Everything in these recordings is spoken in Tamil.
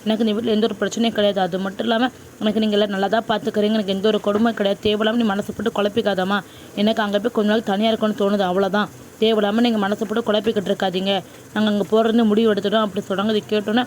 எனக்கு இந்த வீட்டில் எந்த ஒரு பிரச்சனையும் கிடையாது. அது மட்டும் இல்லாமல் எனக்கு நீங்கள் எல்லாம் நல்லா தான் பார்த்துக்கிறீங்க. எனக்கு எந்த ஒரு கொடுமை கிடையாது. தேவையில்லாமல் நீ மனசை போட்டு குழப்பிக்காதம்மா. எனக்கு அங்கே போய் கொஞ்ச நாள் தனியாக இருக்கணும்னு தோணுது, அவ்வளோதான். தேவையில்லாமல் நீங்கள் மனசை போட்டு குழப்பிக்கிட்டு இருக்காதீங்க. நாங்கள் அங்கே போகிறது முடிவு எடுத்துட்டோம் அப்படி சொல்கிறாங்க. இதை கேட்டோன்னே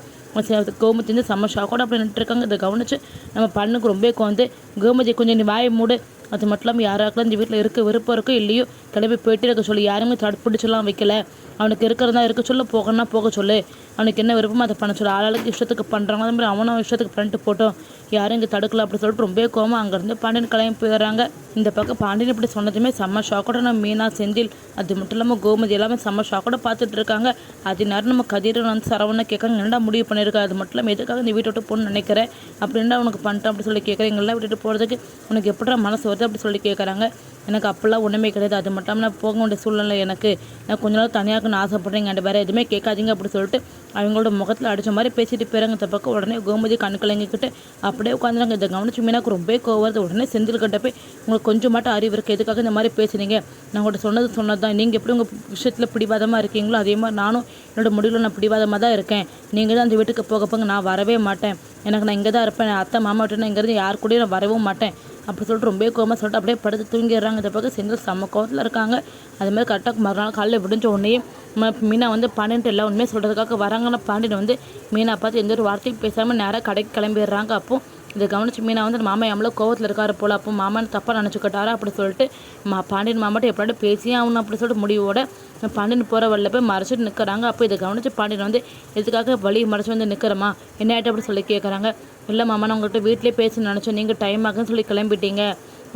கோமதி வந்து செம்ம ஷாக்கோட அப்படி நின்றுருக்காங்க. இதை கவனிச்சு நம்ம பண்ணுக்கு ரொம்ப வந்து கோமதி கொஞ்சம் நீ வாயை மூடு. அது மட்டும் இல்லாமல் யாராக்கெல்லாம் இந்த வீட்டில் இருக்க விருப்பம் இருக்கோ இல்லையோ கிளம்பி போயிட்டு இருக்க சொல்லி, யாருமே தடுப்பிடிச்செல்லாம் வைக்கல. அவனுக்கு இருக்கிறதா இருக்க சொல்ல, போகணும்னா போக சொல்லு. அவனுக்கு என்ன விருப்பமோ அதை பண்ண சொல்லு. ஆளாளுக்கு இஷ்டத்துக்கு பண்ணுறாங்க. அதே மாதிரி அவனும் இஷ்டத்துக்கு பண்ணிட்டு போட்டோம், யாரும் இங்கே தடுக்கலாம் அப்படின்னு சொல்லிட்டு ரொம்ப கோவம் அங்கேருந்து பாண்டியன் கிளம்பி போயிடுறாங்க. இந்த பக்கம் பாண்டியன் இப்படி சொன்னதுமே செம்ம ஷாக்கோட நம்ம மீனா, செந்தில், அது மட்டும் இல்லாமல் கோமதி எல்லாமே செம்ம ஷாக்கோட பார்த்துட்டு இருக்காங்க. அது நேரம் நம்ம கதிரன் வந்து சரவணை கேட்காங்க, என்னடா முடிவு பண்ணியிருக்கா? அது மட்டும் இல்லாமல் எதுக்காக இந்த வீட்டை விட்டு போகணும்னு நினைக்கிறேன் அப்படின்னா உனக்கு பண்ணிட்டேன் அப்படி சொல்லி கேட்குறேன். எங்கெல்லாம் விட்டுட்டு போகிறதுக்கு உனக்கு எப்படா மனசு வருது அப்படி சொல்லி கேட்குறாங்க. எனக்கு அப்போல்லாம் ஒன்றுமே கிடையாது. அது மட்டும் நான் போக வேண்டிய சூழ்நிலை எனக்கு. நான் கொஞ்ச நாள் தனியாகன்னு ஆசைப்பட்றேங்க. அண்ட் வேறு எதுவுமே கேட்காதீங்க அப்படி சொல்லிட்டு அவங்களோட முகத்தில் அடித்த மாதிரி பேசிட்டு போயிறாங்க. இந்த பக்கம் உடனே கோமதி கண்ணு கலங்கிக்கிட்டு அப்படியே உட்காந்துறாங்க. இதை கவனிச்சு மீனாக்கு ரொம்ப கோவம் வருது. உடனே செந்தில்கிட்ட போய் உங்களுக்கு கொஞ்சம் மட்டும் அறிவு இருக்குது, எதுக்காக இந்த மாதிரி பேசுனீங்க? நான் உங்கள்கிட்ட சொன்னது தான். நீங்கள் எப்படி உங்கள் விஷயத்தில் பிடிவாதமாக இருக்கீங்களோ அதே மாதிரி நானும் என்னோடய முடிவில் நான் பிடிவாதமாக தான் இருக்கேன். நீங்கள் தான் அந்த வீட்டுக்கு போக நான் வரவே மாட்டேன். நான் இங்கே தான் இருப்பேன். அத்தை மாமா விட்டு நான் இங்கேருந்து யார் கூடயும் நான் வரவும் மாட்டேன் அப்படி சொல்லிட்டு ரொம்ப கோவமாக சொல்லிட்டு அப்படியே படுத்து தூங்கிடுறாங்க. இந்த பக்கம் செந்தில் செம்ம கோவத்தில் இருக்காங்க. அதுமாதிரி கரெக்டாக மறுநாள் காலையில் விடிஞ்ச உடனே மீனா வந்து பாண்டியன்ட்டு எல்லா உண்மையை சொல்கிறதுக்காக வராங்கன்னா பாண்டியன் வந்து மீனா பார்த்து எந்த ஒரு வார்த்தையும் பேசாமல் நேராக கடைக்கு கிளம்பிடுறாங்க. அப்போது இதை கவனிச்சு மீனா வந்து மாமா எவ்வளோ கோவத்தில் இருக்காரு போல், அப்போ மாமான்னு தப்பாக நினச்சிக்கிட்டாரா அப்படி சொல்லிட்டு பாண்டியன் மாமாட்ட எப்படியாவது பேசியே ஆகணும் அப்படி சொல்லிட்டு முடிவோட பாண்டியன் போகிற வழியில் போய் மறைச்சிட்டு நிற்கிறாங்க. அப்போ இதை கவனிச்சு பாண்டியன் வந்து எதுக்காக வழி மறைச்சி வந்து நிற்கிறமா என்ன ஆகிட்டு அப்படி சொல்லி கேட்குறாங்க. இல்லை மாமா நான் உங்கள்கிட்ட வீட்டிலே பேச நினச்சேன், நீங்கள் டைம் ஆகுன்னு சொல்லி கிளம்பிட்டீங்க.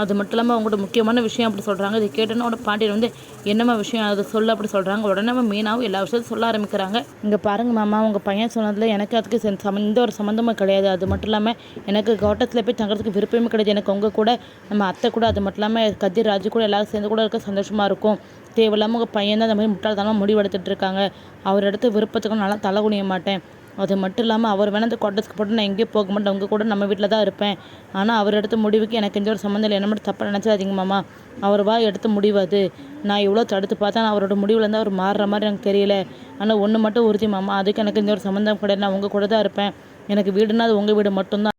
அது மட்டும் இல்லாமல் அவங்களோட முக்கியமான விஷயம் அப்படி சொல்கிறாங்க. இதை கேட்டோன்னா உடனே பாண்டியன் வந்து என்னம்மா விஷயம் அதை சொல்ல அப்படி சொல்கிறாங்க. உடனே நம்ம மீனாவும் எல்லா விஷயத்தையும் சொல்ல ஆரம்பிக்கிறாங்க. இங்கே பாருங்கள் மாமா, உங்கள் பையன் சொன்னதில் எனக்கு அதுக்கு எந்த ஒரு சம்மந்தமும் கிடையாது. அது மட்டும் இல்லாமல் எனக்கு கவட்டத்தில் போய் தங்குறதுக்கு விருப்பமே கிடையாது. எனக்கு உங்கள் கூட நம்ம அத்தை கூட அது மட்டும் இல்லாமல் கதிர் ராஜு கூட எல்லாரும் சேர்ந்து கூட இருக்க சந்தோஷமாக இருக்கும். தேவையில்லாமல் உங்கள் பையன் தான் அந்த மாதிரி முட்டாள்தனமாக முடிவெடுத்துட்டு இருக்காங்க. அவர் எடுத்து விருப்பத்துக்கு நல்லா தலை குனிய மாட்டேன். அது மட்டும் இல்லாமல் அவர் வேணால் இந்த குவார்ட்டர்ஸ்க்கு போட்டு நான் எங்கேயும் போக மாட்டேன், உங்கள் கூட நம்ம வீட்டில் தான் இருப்பேன். ஆனால் அவர் எடுத்த முடிவுக்கு எனக்கு எந்த ஒரு சம்மந்தம் இல்லை. என்ன மட்டும் தப்பாக நினச்சாதீங்க மாமா, அவர் எடுத்த முடிவு அது. நான் இவ்வளோ தடுத்து பார்த்தா நான் அவரோட முடிவுலேருந்து அவர் மாறுற மாதிரி எனக்கு தெரியல. ஆனால் ஒன்று மட்டும் உறுதி மாமா, அதுக்கு எனக்கு எந்த ஒரு சம்மந்தம் கிடையாது. நான் உங்கள் கூட தான் இருப்பேன். எனக்கு வீடுனா அது உங்கள் வீடு மட்டும்தான்.